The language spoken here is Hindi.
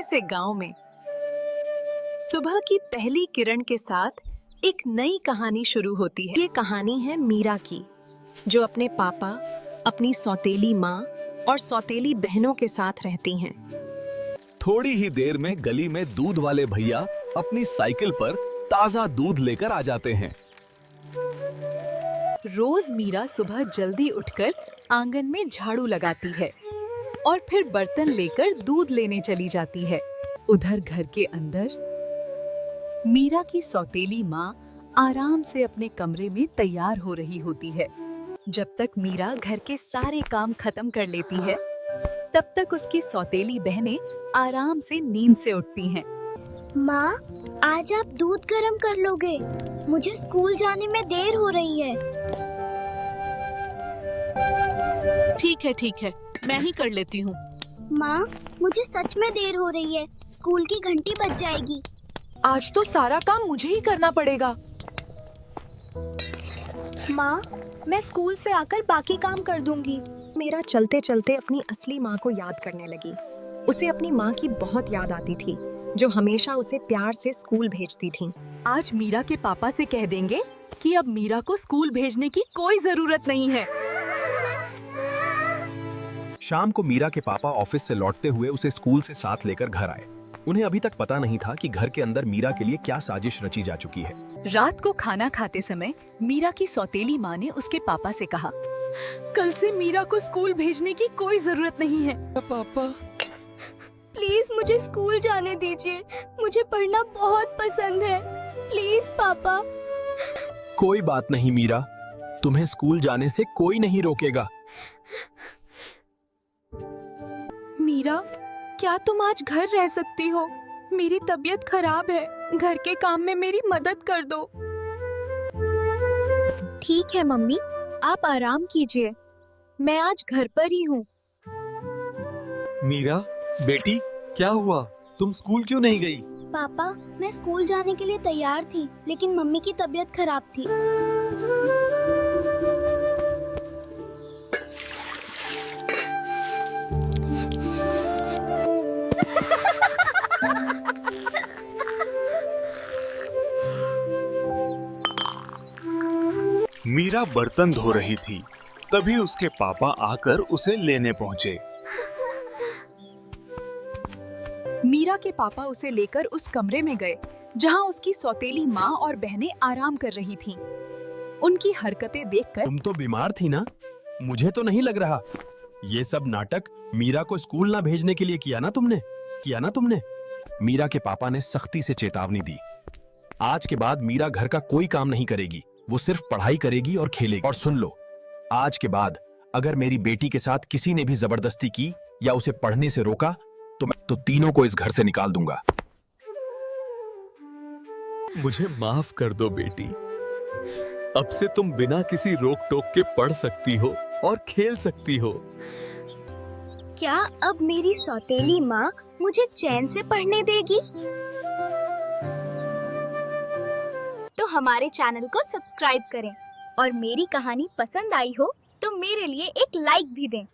से गांव में सुबह की पहली किरण के साथ एक नई कहानी शुरू होती है। ये कहानी है मीरा की, जो अपने पापा, अपनी सौतेली माँ और सौतेली बहनों के साथ रहती हैं। थोड़ी ही देर में गली में दूध वाले भैया अपनी साइकिल पर ताजा दूध लेकर आ जाते हैं। रोज मीरा सुबह जल्दी उठकर आंगन में झाड़ू लगाती है और फिर बर्तन लेकर दूध लेने चली जाती है। उधर घर के अंदर मीरा की सौतेली माँ आराम से अपने कमरे में तैयार हो रही होती है। जब तक मीरा घर के सारे काम खत्म कर लेती है, तब तक उसकी सौतेली बहनें आराम से नींद से उठती हैं। माँ, आज आप दूध गर्म कर लोगे? मुझे स्कूल जाने में देर हो रही है। ठीक है, मैं ही कर लेती हूँ। माँ, मुझे सच में देर हो रही है। स्कूल की घंटी बज जाएगी। आज तो सारा काम मुझे ही करना पड़ेगा। माँ, मैं स्कूल से आकर बाकी काम कर दूंगी। मीरा चलते चलते अपनी असली माँ को याद करने लगी। उसे अपनी माँ की बहुत याद आती थी, जो हमेशा उसे प्यार से स्कूल भेजती थी। आज मीरा के पापा से कह देंगे कि अब मीरा को स्कूल भेजने की कोई जरूरत नहीं है। शाम को मीरा के पापा ऑफिस से लौटते हुए उसे स्कूल से साथ लेकर घर आए। उन्हें अभी तक पता नहीं था कि घर के अंदर मीरा के लिए क्या साजिश रची जा चुकी है। रात को खाना खाते समय मीरा की सौतेली माँ ने उसके पापा से कहा, कल से मीरा को स्कूल भेजने की कोई जरूरत नहीं है। पापा, प्लीज मुझे स्कूल जाने दीजिए। मुझे पढ़ना बहुत पसंद है। प्लीज पापा। कोई बात नहीं मीरा, तुम्हें स्कूल जाने से कोई नहीं रोकेगा। मीरा, क्या तुम आज घर रह सकती हो? मेरी तबीयत खराब है। घर के काम में मेरी मदद कर दो। ठीक है मम्मी, आप आराम कीजिए। मैं आज घर पर ही हूँ। मीरा बेटी, क्या हुआ? तुम स्कूल क्यों नहीं गई? पापा, मैं स्कूल जाने के लिए तैयार थी, लेकिन मम्मी की तबीयत खराब थी। मीरा बर्तन धो रही थी, तभी उसके पापा आकर उसे लेने पहुंचे। मीरा के पापा उसे लेकर उस कमरे में गए जहां उसकी सौतेली माँ और बहनें आराम कर रही थीं। उनकी हरकतें देखकर तुम तो बीमार थी ना? मुझे तो नहीं लग रहा। ये सब नाटक मीरा को स्कूल ना भेजने के लिए किया ना तुमने? मीरा के पापा ने सख्ती से चेतावनी दी। आज के बाद मीरा घर का कोई काम नहीं करेगी, वो सिर्फ पढ़ाई करेगी और खेलेगी। और सुन लो, आज के बाद अगर मेरी बेटी के साथ किसी ने भी जबरदस्ती की या उसे पढ़ने से रोका तो मैं तो तीनों को इस घर से निकाल दूंगा। मुझे माफ कर दो बेटी। अब से तुम बिना किसी रोक टोक के पढ़ सकती हो और खेल सकती हो। क्या अब मेरी सौतेली माँ मुझे चैन से पढ़ने देगी? तो हमारे चैनल को सब्सक्राइब करें और मेरी कहानी पसंद आई हो तो मेरे लिए एक लाइक भी दें।